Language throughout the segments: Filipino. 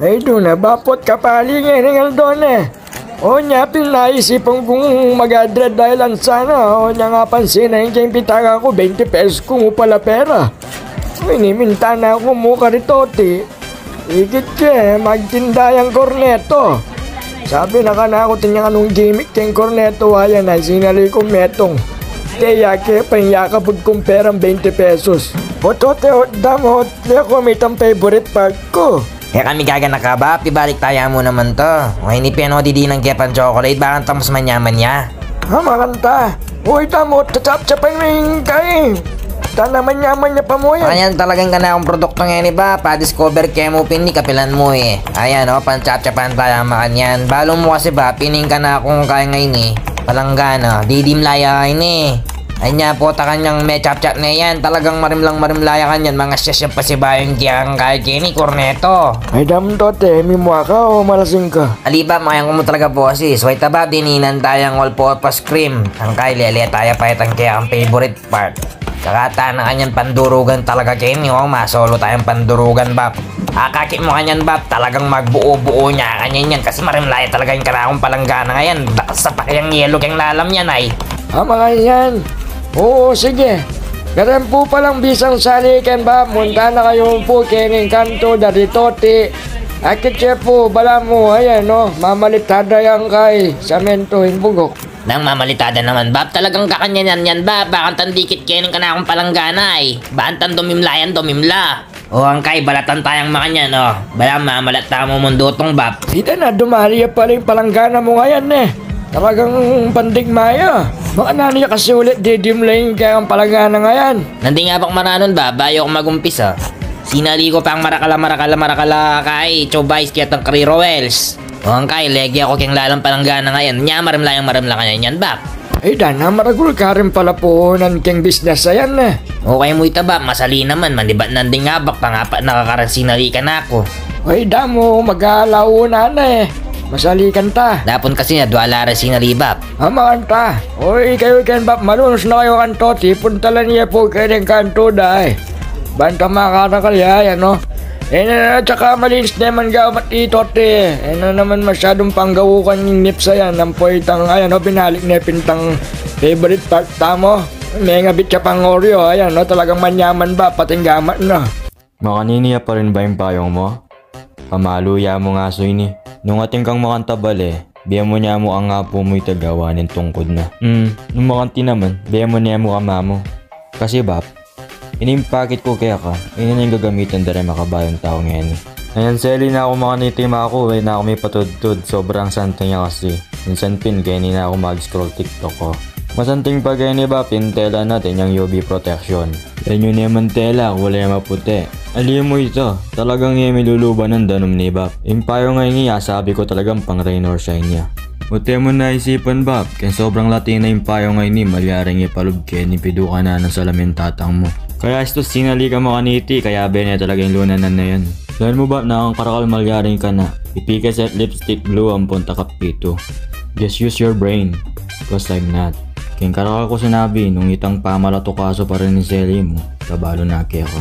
Ay doon na bapot kapali ngayon doon eh. O niya pinaisipan kong mag-adred dahil sana. O niya nga pansin na yung pitaka ko 20 pesos kung pala pera. Miniminta na ako mukha rito ti. Ikit ka magtinda yung korneto. Sabi na ka na ako tinyang anong gimmick yung korneto. Ayan ay sinali ko metong. Kaya ke panyakapod kong perang 20 pesos. Otote damo ako may tang favorite part ko. Kami gagana ka ba? Ibalik tayo mo naman to. O hindi piano di ng kepan chocolate. Bakit tamos manyaman niya? Makanta. Uy tamo tatap-tapan mo yung kain. Sana manyaman niya pa mo yan. Ayan talagang ka na akong produkto ngayon ba? Pa-discover kaya mo pini kapilan mo eh. Ayan o, panchap-chapan tayo makan yan. Balo mo kasi ba, pining ka na akong kaya ngayon eh. Palanggana, didimlaya kain eh. Ay niya po ta kanyang may chap-chap na yan. Talagang marimlaya kanyan. Mga siyasya pa si Bayang Giyang kay Jenny Corneto. Ay dam tote, mimwa ka o malasing ka? Aliba, mayang ko mo talaga boses. Wait ba, dininan tayong all-purpose cream. Ang kay lele tayo pa itang kaya ang favorite part. Kakata na kanyan pandurugan talaga Jenny. O, masolo tayong pandurugan bap. Akakit mo kanyan bap. Talagang magbuo-buo niya kanyan yan. Kasi marimlaya talaga yung kanakong palanggana ngayon. Bakas sa pakiyang yelo kayang lalam yan ay. Mga yan. Oo, sige. Ganun po palang bisang salikan ba? Munta na kayo po kining kanto dari toti. Akit siya po, bala mo, ayan no, mamalitada yan kay samento hinbugok. Nang mamalitada naman bab, talagang kakanyan yan bab. Bakang tandikit kining ka na akong palanggana ay. Baantan dumimlayan dumimla. O ang kay, balatan tayang makanyan o. Bala mamalata mo mundutong bab. Hindi na, dumariya pa rin palanggana mo ngayon eh. Talagang pandigmaya. Baka naniya kasi ulit didimlayin kaya ang palanggana ngayon. Nandi nga bang maranon ba? Bayo ko magumpisa. Sinali ko pang marakala kay Chobais kaya tang Carrero Wells. O ang kay, legi ako kayang lalang palanggana ngayon. Nya marimla kanyan yan bab. Ay dana, maragul ka rin pala po ng keng business ayan eh. Okay mo ita bab, masali naman. Mandibat nanding nga bak, pangapat nakakaransinali ka na ako. Ay damo, mag-aalaw na eh. Masalikan ta. Dapon kasi na duwala rin sinalibap. Amakan ta. Oy, kayo kan bap malunos na kayo kanto. Puntalan niya po kayo ng kanto dahi. Banta makakakalya, yan no. Tsaka malinis naman gamat ito te. Naman masyadong panggawakan yung nipsa yan. Ang poitang, ayan no, binalik na pintang favorite part tamo. May nga bitya pang Oreo, ayan no, talagang manyaman ba, pating gamat no. Makaniniya pa rin ba yung payong mo? Pamaluya mo nga so ini. Nung ating kang makantabal eh, biya mo niya mo ang nga po mo'y tagawanin tungkod na. Nung makanti naman, biya mo niya mo kama mo. Kasi bap, inimpakit ko kaya ka, ini na yung gagamitan dara makabayang tao ngayon eh. Ayan seli na ako makanitim ako eh, na ako may patudtud, sobrang santo niya kasi. Minsan pin, kaya na ako mag-scroll TikTok ko. Masanting pa kaya ni bap, yung tela natin yung UV protection. Yan yun naman tela, wala yung maputi. Aliyo mo ito, talagang niya may luluban ng danom ni Bap. Yung payo ngayon niya, sabi ko talagang pang rain or shine niya. Buti mo naisipan Bap, kaya sobrang latina yung payo ngayon ni malyaring ipalog kaya nipido ka na ng salamin tatang mo. Kaya ito sinali ka mo kaniti, kaya niya talaga yung lunanan na yan. Dahil mo Bap, nakakarakal malyaring ka na. Ipikas at lipstick blue ang punta kapito. Just use your brain, cause I'm not. Kaya karakal ko sinabi, nung itang pamalato kaso pa rin ni Sally mo. Kabalo na kaya ko.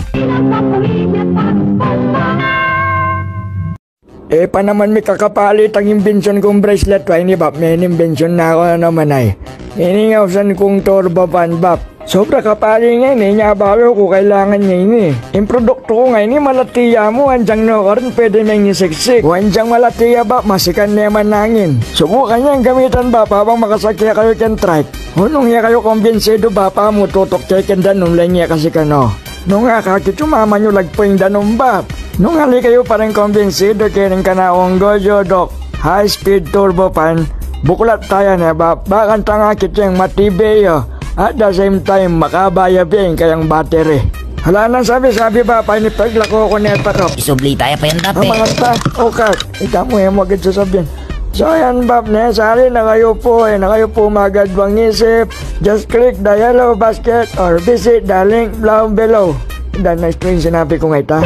Pa naman may kakapalit ang imbensyon kong bracelet. Ay ni Bap, may imbensyon na ako na naman ay. Iningawsan kong turbo pan Bap. Sobra kapali ngayon eh, nyabago ko kailangan niya ini. Yung produkto ko ngayon malatiya mo, anjang no karon pwede may nisiksik. O anjang malatiya Bap, masikan naman nangin. Subukan niyang gamitan Bap, habang makasakya kayo can trike. Nung niya kayo kumbinsido Bapa mo, tutok kayo can danom lang niya kasi kano. Nung nga kakit umama nyo lagpo yung danom Bap. Nung hali kayo parang kumbinsido kayo ng kanaong Gojo Doc High Speed Turbo Pan. Buklat tayo na Bap, bakang tangakit yung matibeyo. At the same time, makabayabing kayang battery. Hala nang sabi-sabi ba, painipaglako ko neta ko. Isubli tayo pa yan Bap eh. Mga ta, okay. Ikaw mo yung magad sasabihin. So yan Bap, sali na kayo po magadwang isip. Just click the yellow basket or visit the link down below. Dan na string sinabi ko nga ita.